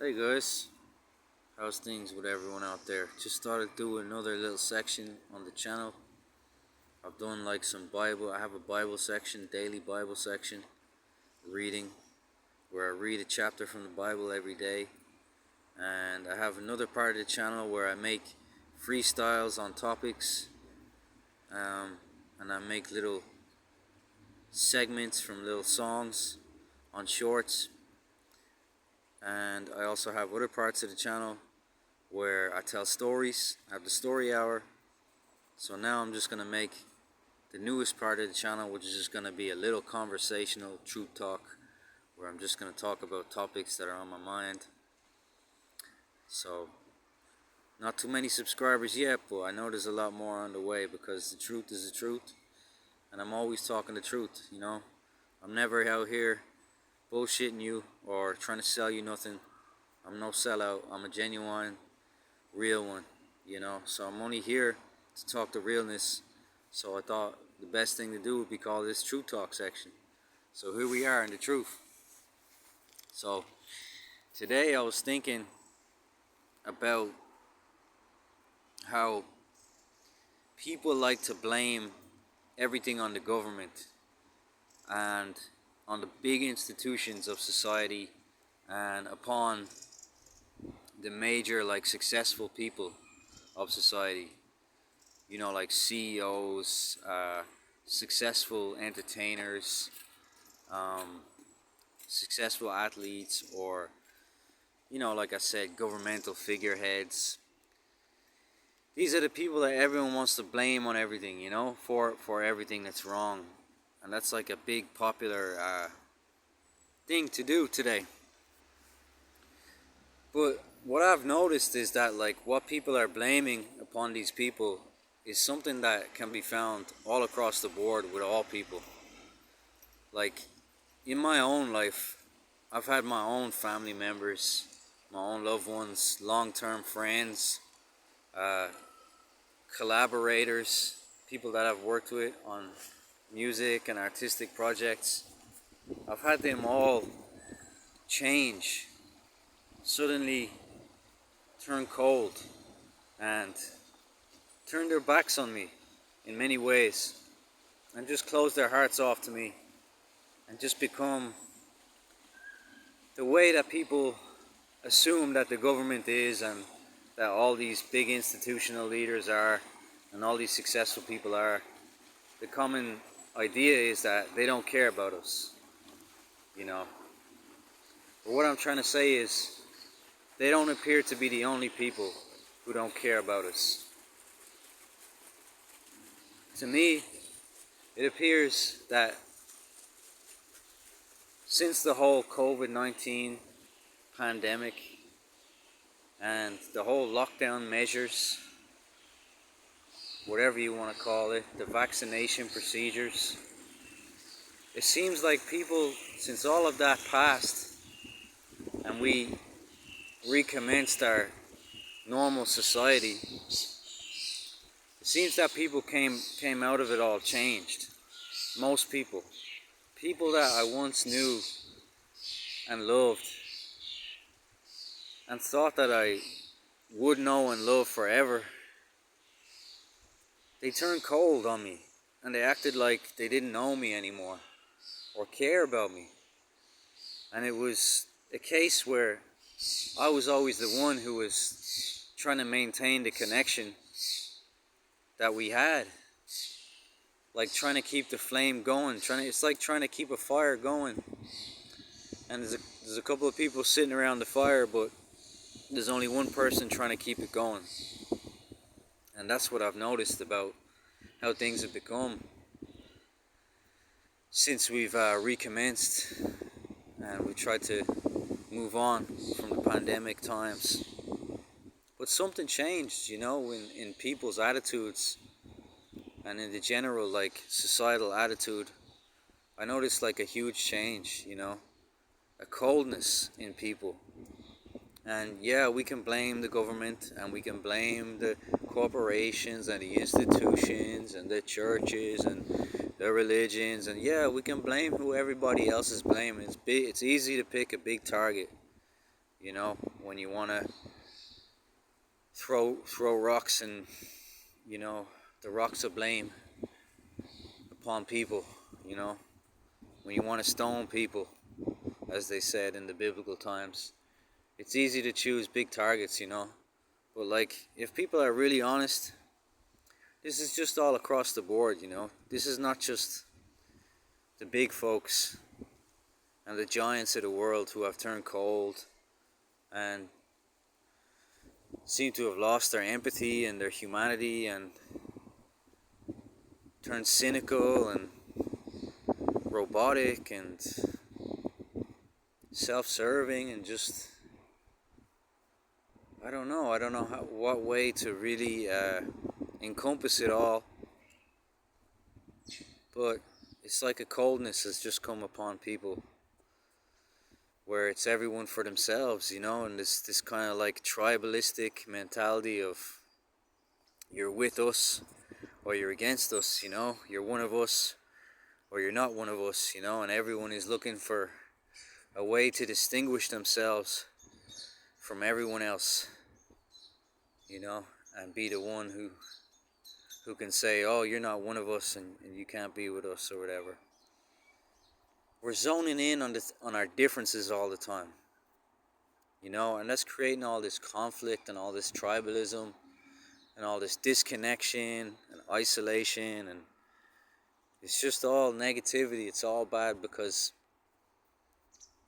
Hey guys, how's things with everyone out there? Just started doing another little section on the channel. I've done like some Bible, I have a Bible section, daily Bible section, reading, where I read a chapter from the Bible every day. And I have another part of the channel where I make freestyles on topics, and I make little segments from little songs on shorts. And I also have other parts of the channel where I tell stories. I have the story hour. So now I'm just going to make the newest part of the channel, which is just going to be a little conversational truth talk, where I'm just going to talk about topics that are on my mind. So, not too many subscribers yet, but I know there's a lot more on the way, because the truth is the truth, and I'm always talking the truth, you know. I'm never out here bullshitting you or trying to sell you nothing. I'm no sellout. I'm a genuine, real one, you know. So I'm only here to talk the realness. So I thought the best thing to do would be call this Truth Talk section. So here we are in the truth. So today I was thinking about how people like to blame everything on the government and on the big institutions of society and upon the major, like, successful people of society, you know, like CEOs, successful entertainers, successful athletes, or, you know, like I said, governmental figureheads. These are the people that everyone wants to blame on everything, you know, for everything that's wrong. And that's like a big popular thing to do today. But what I've noticed is that, like, what people are blaming upon these people is something that can be found all across the board with all people. Like, in my own life, I've had my own family members, my own loved ones, long-term friends, collaborators, people that I've worked with on music and artistic projects. I've had them all change, suddenly turn cold, and turn their backs on me in many ways, and just close their hearts off to me, and just become the way that people assume that the government is, and that all these big institutional leaders are, and all these successful people are. The common idea is that they don't care about us, you know. But what I'm trying to say is, they don't appear to be the only people who don't care about us. To me, it appears that since the whole COVID-19 pandemic and the whole lockdown measures, whatever you want to call it, the vaccination procedures, it seems like people, since all of that passed and we recommenced our normal society, it seems that people came out of it all changed. Most people that I once knew and loved and thought that I would know and love forever, they turned cold on me, and they acted like they didn't know me anymore or care about me. And it was a case where I was always the one who was trying to maintain the connection that we had, like trying to keep the flame going, it's like trying to keep a fire going, and there's a couple of people sitting around the fire, but there's only one person trying to keep it going. And that's what I've noticed about how things have become since we've recommenced and we tried to move on from the pandemic times. But something changed, you know, in people's attitudes and in the general, like, societal attitude. I noticed, like, a huge change, you know, a coldness in people. And yeah, we can blame the government, and we can blame the corporations and the institutions and the churches and the religions, and yeah, we can blame who everybody else is blaming. It's easy to pick a big target You know, when you want to throw rocks and, you know, the rocks of blame upon people, you know, when you want to stone people, as they said in the biblical times. It's easy to choose big targets, you know, but like, if people are really honest, this is just all across the board, you know. This is not just the big folks and the giants of the world who have turned cold and seem to have lost their empathy and their humanity and turned cynical and robotic and self-serving and just, I don't know what way to really encompass it all, but it's like a coldness has just come upon people where it's everyone for themselves, you know, and this kind of like tribalistic mentality of you're with us or you're against us, you know, you're one of us or you're not one of us, you know, and everyone is looking for a way to distinguish themselves from everyone else, you know, and be the one who can say, oh, you're not one of us and you can't be with us or whatever. We're zoning in on our differences all the time, you know, and that's creating all this conflict and all this tribalism and all this disconnection and isolation, and it's just all negativity. It's all bad because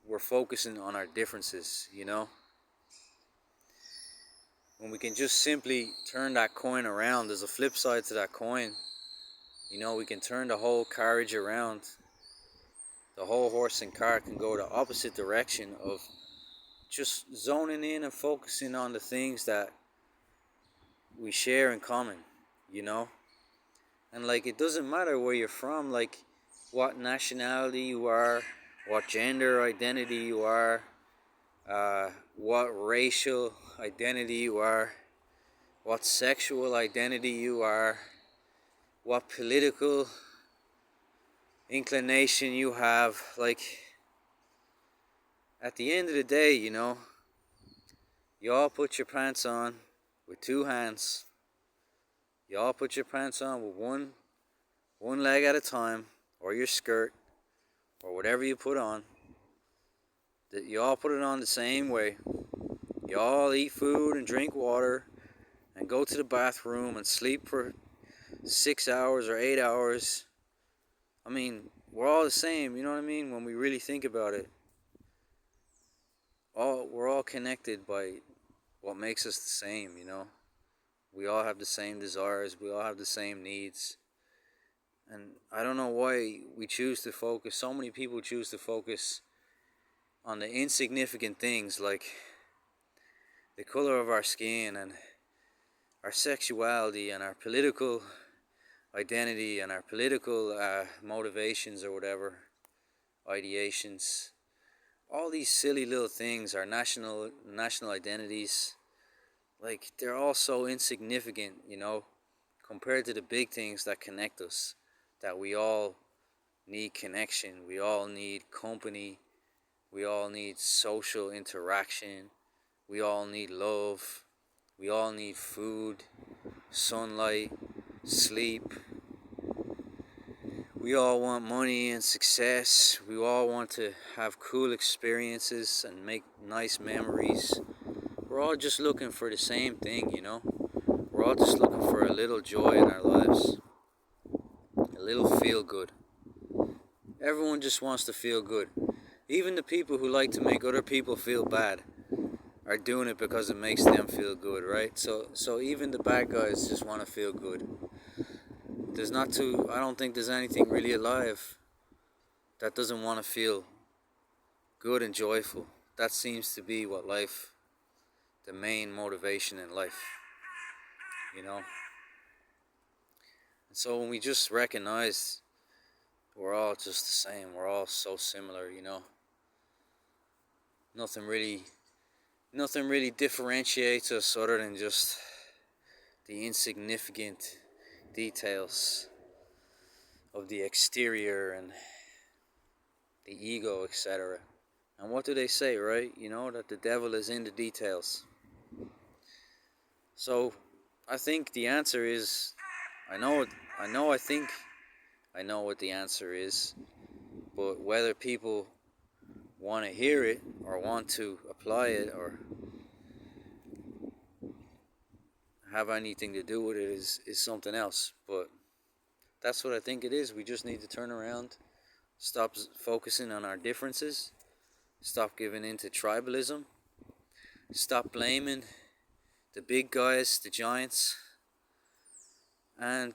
we're focusing on our differences, you know. When we can just simply turn that coin around, there's a flip side to that coin. You know, we can turn the whole carriage around. The whole horse and cart can go the opposite direction of just zoning in and focusing on the things that we share in common, you know. And like, it doesn't matter where you're from, like what nationality you are, what gender identity you are, what racial identity you are, what sexual identity you are, what political inclination you have. Like, at the end of the day, you know, you all put your pants on with two hands. You all put your pants on with one leg at a time, or your skirt, or whatever you put on. That you all put it on the same way. You all eat food and drink water and go to the bathroom and sleep for 6 hours or 8 hours. I mean, we're all the same, you know what I mean? When we really think about it, we're all connected by what makes us the same, you know? We all have the same desires, we all have the same needs. And I don't know why we choose to focus, so many people choose to focus on the insignificant things like the color of our skin and our sexuality and our political identity and our political motivations or whatever, ideations. All these silly little things, our national identities, like, they're all so insignificant, you know, compared to the big things that connect us, that we all need connection, we all need company, we all need social interaction, we all need love, we all need food, sunlight, sleep. We all want money and success. We all want to have cool experiences and make nice memories. We're all just looking for the same thing, you know? We're all just looking for a little joy in our lives. A little feel good. Everyone just wants to feel good. Even the people who like to make other people feel bad are doing it because it makes them feel good, right? So even the bad guys just want to feel good. I don't think there's anything really alive that doesn't want to feel good and joyful. That seems to be what life, the main motivation in life, you know. And so when we just recognize we're all just the same, we're all so similar, you know. Nothing really differentiates us other than just the insignificant details of the exterior and the ego, etc. And what do they say, right? You know, that the devil is in the details. So I think the answer is, I know what the answer is, but whether people want to hear it or want to apply it or have anything to do with it is something else. But that's what I think it is. We just need to turn around, stop focusing on our differences, stop giving in to tribalism, stop blaming the big guys, the giants, and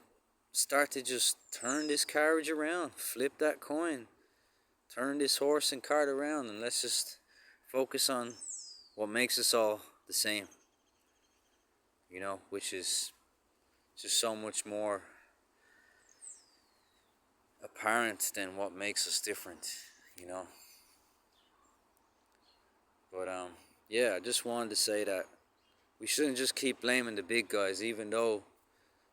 start to just turn this carriage around, flip that coin, turn this horse and cart around, and let's just focus on what makes us all the same, you know, which is just so much more apparent than what makes us different, you know. But yeah, I just wanted to say that we shouldn't just keep blaming the big guys, even though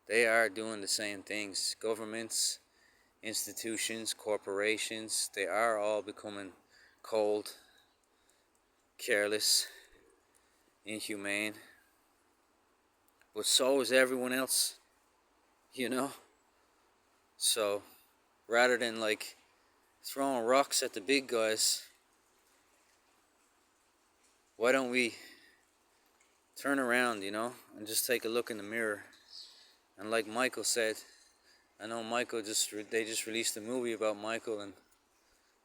they are doing the same things. Governments, institutions, corporations, they are all becoming cold, careless, inhumane. But so is everyone else, you know. So rather than like throwing rocks at the big guys, why don't we turn around, you know, and just take a look in the mirror? And like Michael said, I know Michael they just released a movie about Michael, and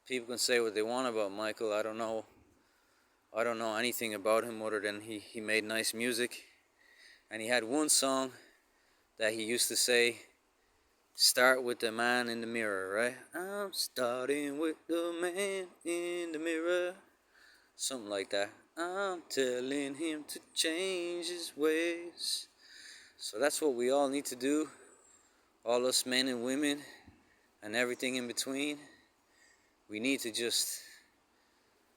people can say what they want about Michael. I don't know anything about him other than he made nice music, and he had one song that he used to say, start with the man in the mirror, right? I'm starting with the man in the mirror, something like that. I'm telling him to change his ways. So that's what we all need to do, all us men and women and everything in between. We need to just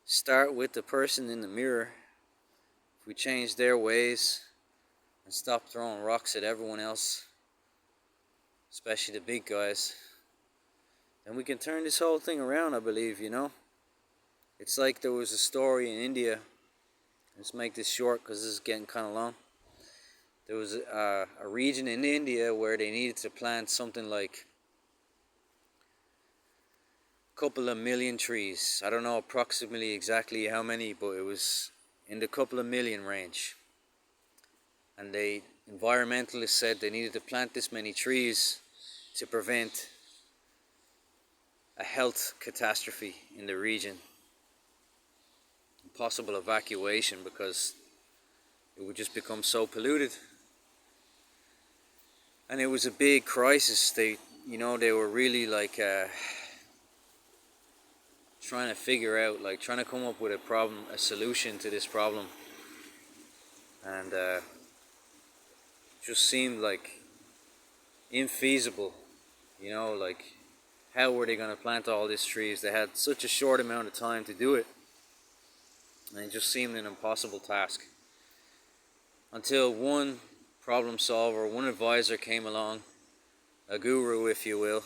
start with the person in the mirror. If we change their ways and stop throwing rocks at everyone else, especially the big guys, then we can turn this whole thing around, I believe, you know. It's like there was a story in India. Let's make this short because this is getting kind of long. There was a region in India where they needed to plant something like a couple of million trees. I don't know approximately exactly how many, but it was in the couple of million range. And environmentalists said they needed to plant this many trees to prevent a health catastrophe in the region, possible evacuation, because it would just become so polluted. And it was a big crisis. They were really like trying to figure out, like trying to come up with a solution to this problem, and just seemed like infeasible, you know, like how were they going to plant all these trees? They had such a short amount of time to do it, and it just seemed an impossible task, until one problem solver, one advisor came along, a guru if you will,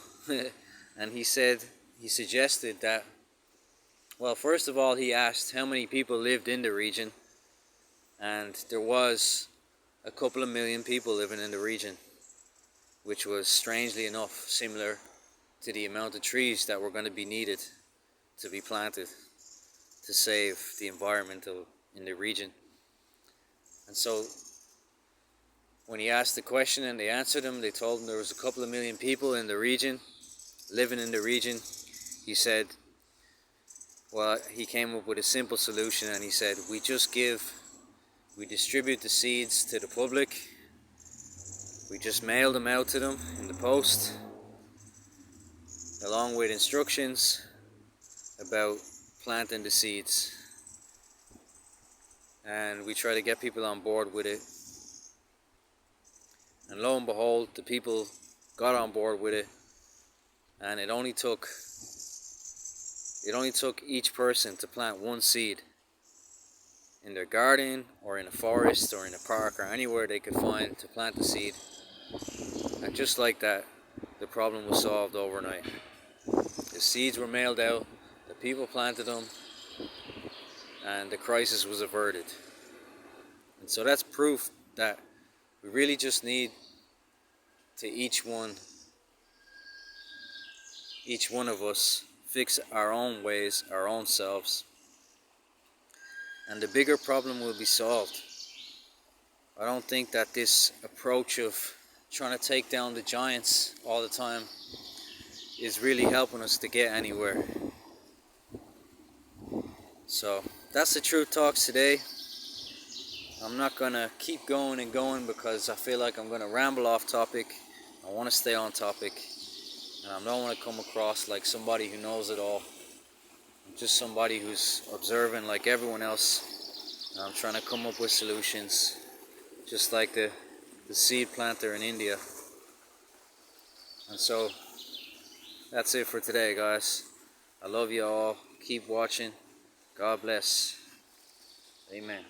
and he suggested that, well, first of all, he asked how many people lived in the region, and there was a couple of million people living in the region, which was strangely enough similar to the amount of trees that were going to be needed to be planted to save the environment in the region. And so when he asked the question and they answered him, they told him there was a couple of million people in the region, living in the region. He said, well, he came up with a simple solution, and he said, we distribute the seeds to the public. We just mail them out to them in the post, along with instructions about planting the seeds. And we try to get people on board with it. And lo and behold, the people got on board with it, and it only took each person to plant one seed in their garden or in a forest or in a park or anywhere they could find to plant the seed. And just like that, the problem was solved overnight. The seeds were mailed out, the people planted them, and the crisis was averted. And so that's proof that we really just need to each one of us fix our own ways, our own selves, and the bigger problem will be solved. I don't think that this approach of trying to take down the giants all the time is really helping us to get anywhere. So that's the Truth Talks today. I'm not gonna keep going and going because I feel like I'm gonna ramble off topic. I want to stay on topic, and I don't want to come across like somebody who knows it all. I'm just somebody who's observing like everyone else, and I'm trying to come up with solutions, just like the seed planter in India. And so that's it for today, guys. I love you all. Keep watching. God bless. Amen.